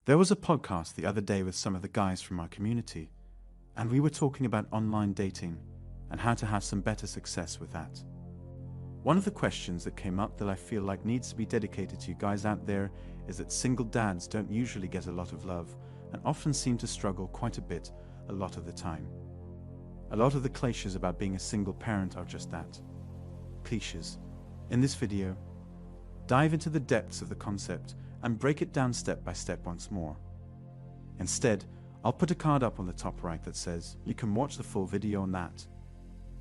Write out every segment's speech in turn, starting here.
There was a podcast the other day with some of the guys from our community, and we were talking about online dating and how to have some better success with that. One of the questions that came up that I feel like needs to be dedicated to you guys out there is that single dads don't usually get a lot of love and often seem to struggle quite a bit a lot of the time. A lot of the cliches about being a single parent are just that. Cliches. In this video, dive into the depths of the concept and break it down step by step once more. Instead, I'll put a card up on the top right that says you can watch the full video on that.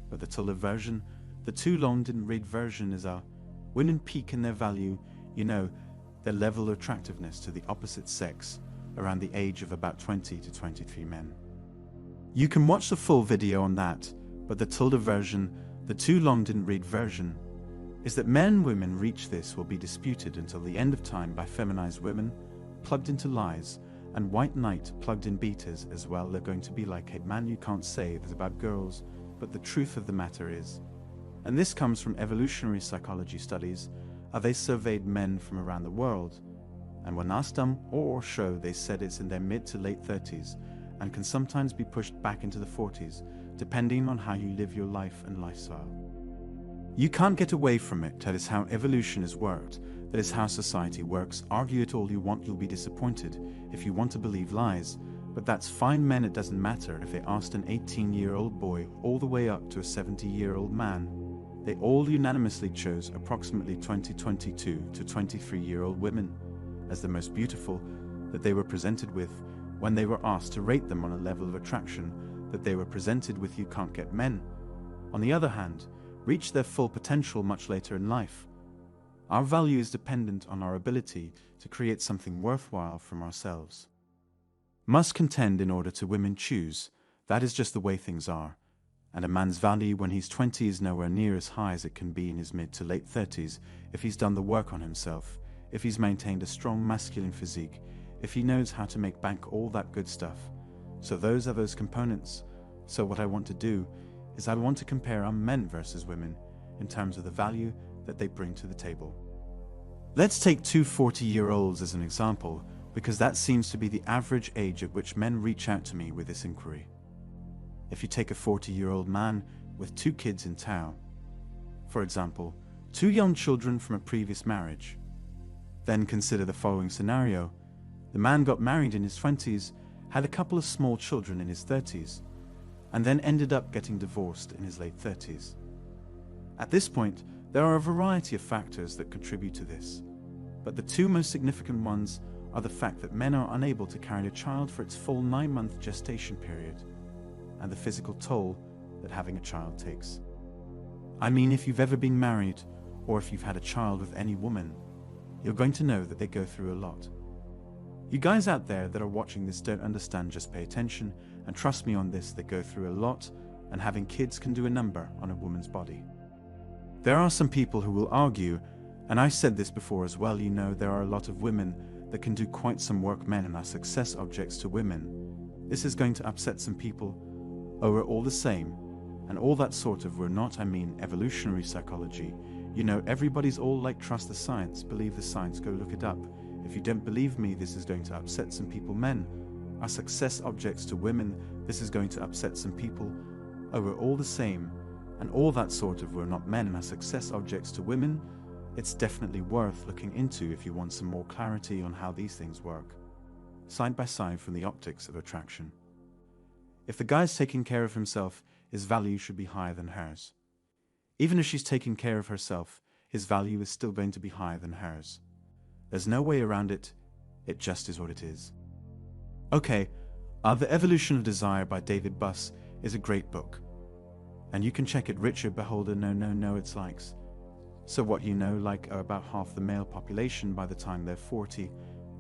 But the Tulip version, the too long didn't read version, is a women peak in their value, their level of attractiveness to the opposite sex around the age of about 20 to 23 men. You can watch the full video on that, but the Tulip version, the too long didn't read version, is that men and women reach this will be disputed until the end of time by feminized women, plugged into lies, and white knight plugged in beaters as well. They're going to be like, hey man, you can't say this about girls, but the truth of the matter is, and this comes from evolutionary psychology studies, they surveyed men from around the world, and when asked them or show, they said it's in their mid to late 30s and can sometimes be pushed back into the 40s, depending on how you live your life and lifestyle. You can't get away from it. That is how evolution has worked. That is how society works. Argue it all you want, you'll be disappointed if you want to believe lies. But that's fine, men. It doesn't matter if they asked an 18-year-old boy all the way up to a 70-year-old man. They all unanimously chose approximately 22 to 23-year-old women as the most beautiful that they were presented with when they were asked to rate them on a level of attraction that they were presented with. You can't get men, on the other hand, reach their full potential much later in life. Our value is dependent on our ability to create something worthwhile from ourselves. Must contend in order to women choose. That is just the way things are. And a man's value when he's 20 is nowhere near as high as it can be in his mid to late 30s if he's done the work on himself, if he's maintained a strong masculine physique, if he knows how to make bank, all that good stuff. So those are those components. So what I want to do is I want to compare our men versus women in terms of the value that they bring to the table. Let's take two 40-year-olds as an example, because that seems to be the average age at which men reach out to me with this inquiry. If you take a 40-year-old man with 2 kids in tow, for example, 2 young children from a previous marriage, then consider the following scenario. The man got married in his 20s, had a couple of small children in his 30s, and then ended up getting divorced in his late 30s. At this point, there are a variety of factors that contribute to this, but the 2 most significant ones are the fact that men are unable to carry a child for its full 9-month gestation period, and the physical toll that having a child takes. I mean, if you've ever been married, or if you've had a child with any woman, you're going to know that they go through a lot. You guys out there that are watching this don't understand, just pay attention, and trust me on this, they go through a lot, and having kids can do a number on a woman's body. There are some people who will argue, and I said this before as well, there are a lot of women that can do quite some work, men, and are success objects to women. This is going to upset some people. Oh, we're all the same, and all that sort of we're not. I mean evolutionary psychology. Everybody's all like, trust the science, believe the science, go look it up. If you don't believe me, this is going to upset some people. Men are success objects to women. This is going to upset some people. Oh, we're all the same, and all that sort of we're not. Men and are success objects to women. It's definitely worth looking into if you want some more clarity on how these things work, side by side from the optics of attraction. If the guy's taking care of himself, his value should be higher than hers. Even if she's taking care of herself, his value is still going to be higher than hers. There's no way around it. It just is what it is. Okay, The Evolution of Desire by David Buss is a great book. And you can check it. Richard Beholder, no, it's likes. So what about half the male population by the time they're 40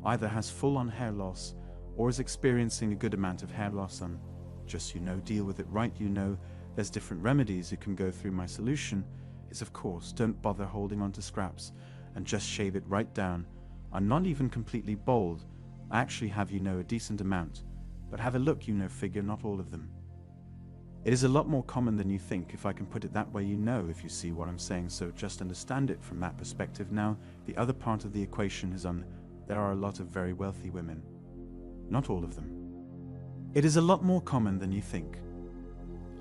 either has full-on hair loss or is experiencing a good amount of hair loss, and just deal with it right. There's different remedies you can go through. My solution is, of course, don't bother holding on to scraps and just shave it right down. I'm not even completely bald. I actually have a decent amount, but have a look, figure not all of them. It is a lot more common than you think, if I can put it that way, if you see what I'm saying, so just understand it from that perspective. Now, the other part of the equation is there are a lot of very wealthy women, not all of them. It is a lot more common than you think.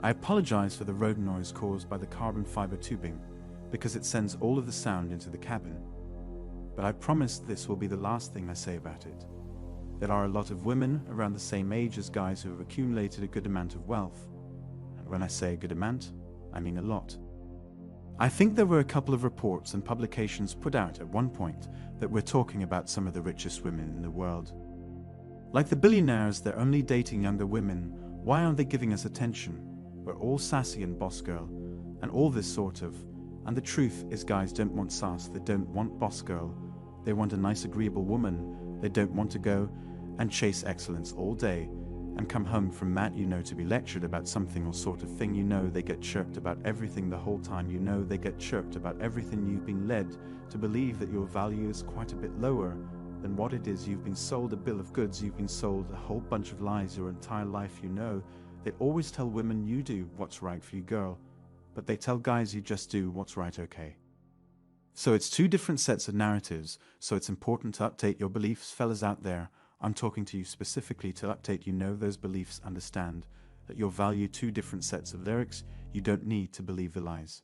I apologize for the road noise caused by the carbon fiber tubing, because it sends all of the sound into the cabin. But I promise this will be the last thing I say about it. There are a lot of women around the same age as guys who have accumulated a good amount of wealth. And when I say a good amount, I mean a lot. I think there were a couple of reports and publications put out at one point that we're talking about some of the richest women in the world. Like the billionaires, they're only dating younger women. Why aren't they giving us attention? We're all sassy and boss girl, and all this sort of. And the truth is, guys don't want sass, they don't want boss girl. They want a nice agreeable woman. They don't want to go and chase excellence all day and come home from mat, to be lectured about something or sort of thing. They get chirped about everything the whole time. They get chirped about everything. You've been led to believe that your value is quite a bit lower than what it is. You've been sold a bill of goods. You've been sold a whole bunch of lies your entire life. They always tell women you do what's right for you, girl, but they tell guys you just do what's right, okay? So it's two different sets of narratives, so it's important to update your beliefs, fellas out there. I'm talking to you specifically to update those beliefs, understand that you value two different sets of lyrics. You don't need to believe the lies.